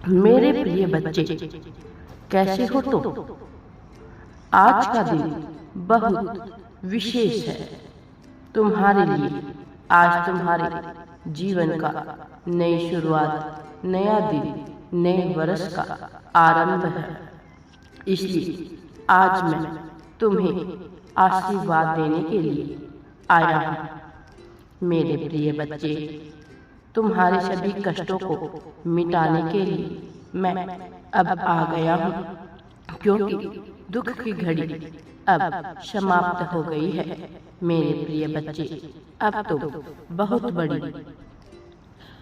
मेरे प्रिय बच्चे, कैसे हो तुम? आज का दिन बहुत विशेष है तुम्हारे लिए। आज तुम्हारे जीवन का नई शुरुआत, नया दिन, नए वर्ष का आरंभ है। इसलिए आज मैं तुम्हें आशीर्वाद देने के लिए आया हूँ। मेरे प्रिय बच्चे, तुम्हारे सभी कष्टों को मिटाने के लिए मैं अब आ गया हूँ, क्योंकि दुख की घड़ी अब समाप्त हो गई है। मेरे प्रिय बच्चे, अब तुम बहुत बड़ी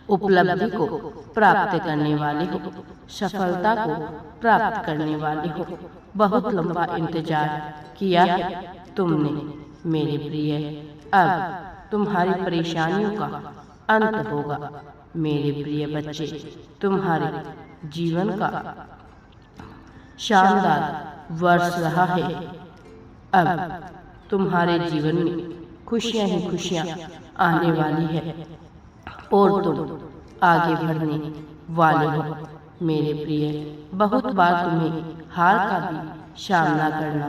उपलब्धि को प्राप्त करने वाले हो, सफलता को प्राप्त करने वाले हो। बहुत लंबा इंतजार किया है तुमने मेरे प्रिय। अब तुम्हारी परेशानियों का अंत होगा। मेरे प्रिय बच्चे, तुम्हारे जीवन का शानदार वर्ष रहा है। अब तुम्हारे जीवन में खुशियां ही खुशियां आने वाली है और तुम आगे बढ़ने वाले हो। मेरे प्रिय, बहुत बार तुम्हें हार का भी सामना करना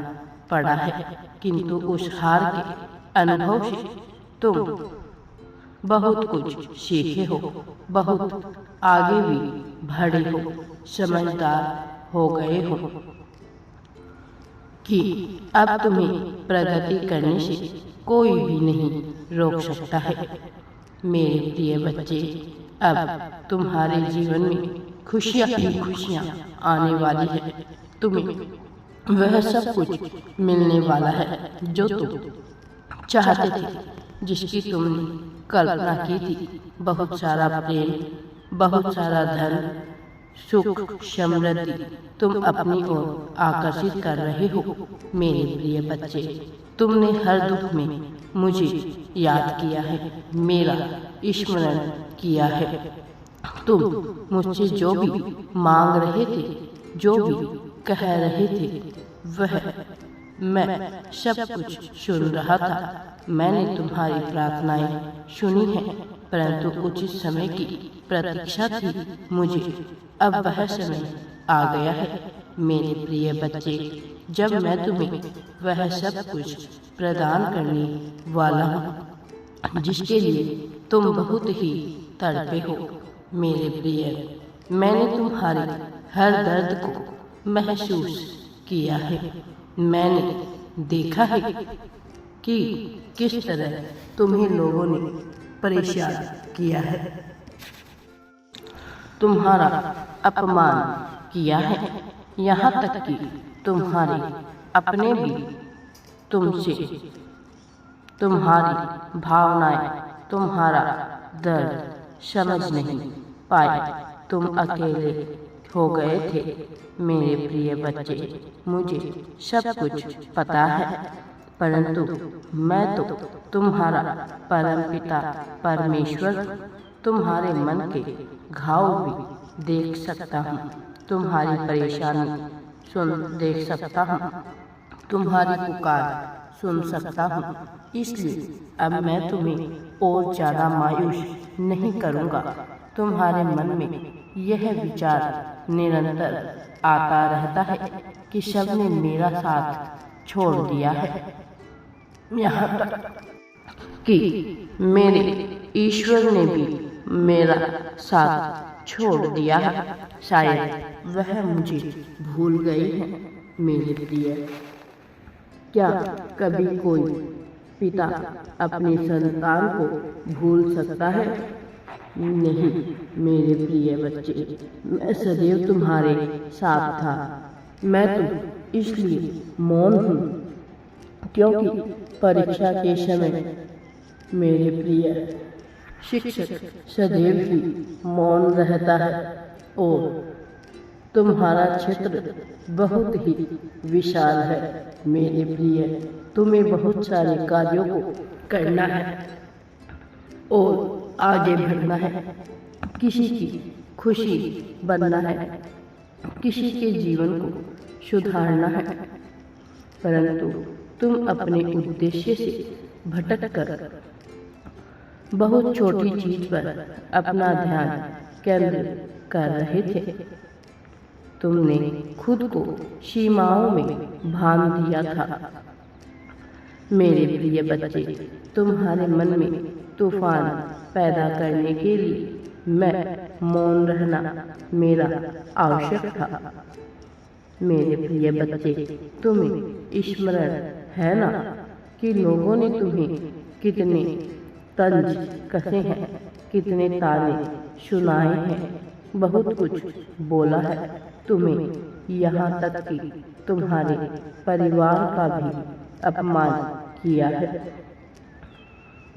पड़ा है, किंतु उस हार के अनुभव से तुम बहुत कुछ सीखे हो, बहुत आगे भी बढ़े हो, समझदार हो गए हो कि अब तुम्हें प्रगति करने से कोई भी नहीं रोक सकता है। मेरे प्रिय बच्चे, अब तुम्हारे जीवन में खुशियां ही खुशियां आने वाली है। तुम्हें वह सब कुछ मिलने वाला है जो तुम चाहते थे, जिसकी तुमने कल्पना की थी। बहुत सारा प्रेम, बहुत सारा धन, सुख, समृद्धि तुम अपनी ओर आकर्षित कर रहे हो। मेरे प्रिय बच्चे, तुमने हर दुख में मुझे याद किया है, मेरा स्मरण किया है। तुम मुझसे जो भी मांग रहे थे, जो भी कह रहे थे, वह मैं सब कुछ सुन रहा था। मैंने तुम्हारी प्रार्थनाएं सुनी हैं, परंतु उचित समय की प्रतीक्षा थी मुझे। अब वह समय आ गया है मेरे प्रिय बच्चे, जब मैं तुम्हें वह सब कुछ प्रदान करने वाला हूँ जिसके लिए तुम बहुत ही तड़पे हो। मेरे प्रिय, मैंने तुम्हारे हर दर्द को महसूस किया है। मैंने देखा है कि किस तरह तुम्हें लोगों ने परेशान किया है, तुम्हारा अपमान किया है, यहाँ तक कि तुम्हारे अपने भी तुमसे तुम्हारी भावनाएं, तुम्हारा दर्द समझ नहीं पाए। तुम अकेले हो गए थे। मेरे प्रिय बच्चे, मुझे सब कुछ पता है, परंतु मैं तो तुम्हारा परमपिता परमेश्वर तुम्हारे मन के घाव भी देख सकता हूँ, तुम्हारी परेशानी देख सकता हूँ, तुम्हारी पुकार सुन सकता हूँ। इसलिए अब मैं तुम्हें और ज़्यादा मायूस नहीं करूँगा। तुम्हारे मन में यह विचार निरंतर आता रहता है कि सबने मेरा साथ छोड़ दिया है, यहाँ तक कि मेरे ईश्वर ने भी मेरा साथ छोड़ दिया है। शायद वह मुझे भूल गए हैं। मेरे प्रिय, क्या कभी कोई पिता अपनी संतान को भूल सकता है? नहीं मेरे प्रिय बच्चे, मैं सदैव तुम्हारे साथ था। मैं तो इसलिए मौन हूँ क्योंकि परीक्षा के समय मेरे प्रिय शिक्षक सदैव ही मौन रहता है और तुम्हारा क्षेत्र बहुत ही विशाल है। मेरे प्रिय, तुम्हें बहुत सारे कार्यों को करना है और आगे बढ़ना है, किसी की खुशी बनना है, किसी के जीवन को सुधारना है, परंतु तुम अपने उद्देश्य से भटक कर बहुत छोटी चीज पर अपना ध्यान केंद्रित कर रहे थे। तुमने खुद को सीमाओं में बांध दिया था। मेरे प्रिय बच्चे, तुम्हारे मन में तूफान पैदा करने के लिए मैं मौन रहना मेरा आवश्यक था। मेरे प्रिय बच्चे, तुम्हें स्मरण है ना कि लोगों ने तुम्हें कितने तंज कसे हैं, कितने ताने सुनाए हैं, बहुत कुछ बोला है तुम्हें, यहाँ तक कि तुम्हारे परिवार का भी अपमान किया है।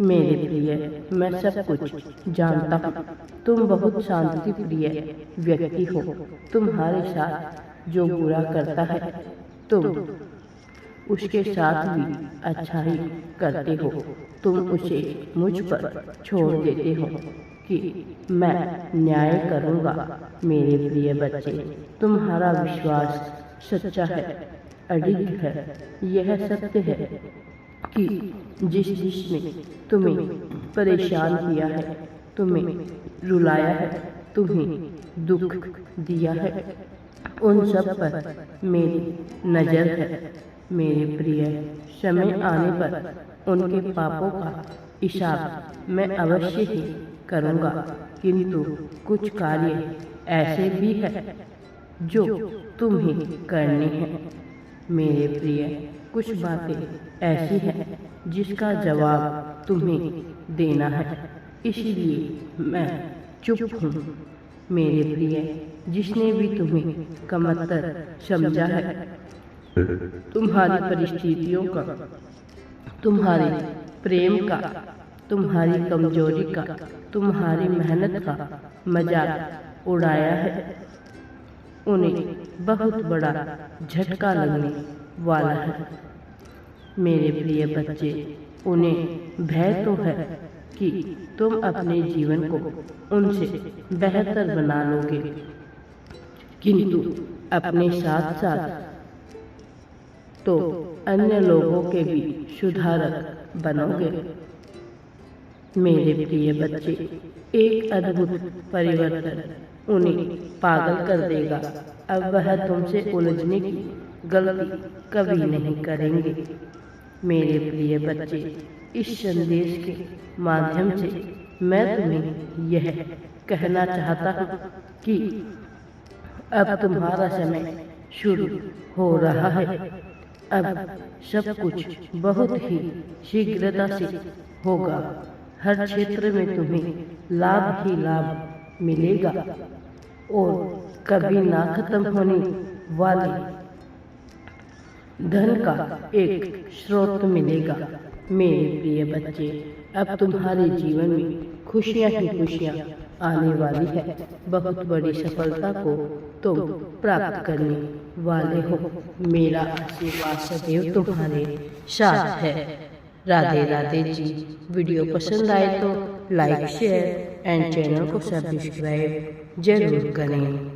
मेरे प्रिय, मैं सब कुछ जानता हूँ। तुम बहुत शांति प्रिय व्यक्ति हो। तुम्हारे साथ जो बुरा करता है तुम उसके साथ भी अच्छा ही करते हो। तुम उसे मुझ पर छोड़ देते हो कि मैं न्याय करूँगा। मेरे प्रिय बच्चे, तुम्हारा विश्वास सच्चा है, अडिग है। यह सत्य है कि जिसने तुम्हें परेशान किया है, तुम्हें रुलाया है, तुम्हें दुख दिया है, उन सब पर मेरी नज़र है। मेरे प्रिय, समय आने पर उनके पापों का हिसाब मैं अवश्य ही करूँगा, किंतु कुछ कार्य ऐसे भी हैं जो तुम्हें करने हैं। मेरे प्रिय, कुछ बातें ऐसी हैं जिसका जवाब तुम्हें देना है, इसलिए मैं चुप हूँ। मेरे प्रिय, जिसने भी तुम्हें कमतर समझा है, तुम्हारी परिस्थितियों का, तुम्हारे प्रेम का, तुम्हारी कमजोरी का, तुम्हारी मेहनत का मजाक उड़ाया है, उन्हें बहुत बड़ा झटका लगने वाला है। मेरे प्रिय बच्चे, उन्हें भय तो है कि तुम अपने जीवन को उनसे बेहतर बना लोगे, किंतु अपने साथ साथ तो अन्य लोगों के भी सुधारक बनोगे। मेरे प्रिय बच्चे, एक अद्भुत परिवर्तन उन्हें पागल कर देगा। अब वह तुमसे उलझने की गलती कभी नहीं करेंगे। मेरे प्रिय बच्चे, इस संदेश के माध्यम से मैं तुम्हें यह कहना चाहता हूँ कि अब तुम्हारा समय शुरू हो रहा है। अब सब कुछ बहुत ही शीघ्रता से होगा। हर क्षेत्र में तुम्हें लाभ ही लाभ मिलेगा और कभी ना खत्म होने वाले धन का एक स्रोत मिलेगा। मेरे प्रिय बच्चे, अब तुम्हारे जीवन में खुशियाँ ही खुशियाँ आने वाली है। बहुत बड़ी सफलता को तुम प्राप्त करने वाले हो। मेरा आशीर्वाद सदैव तुम्हारे साथ है। राधे राधे जी। वीडियो पसंद आए तो लाइक, शेयर एंड चैनल को सब्सक्राइब जरूर करें।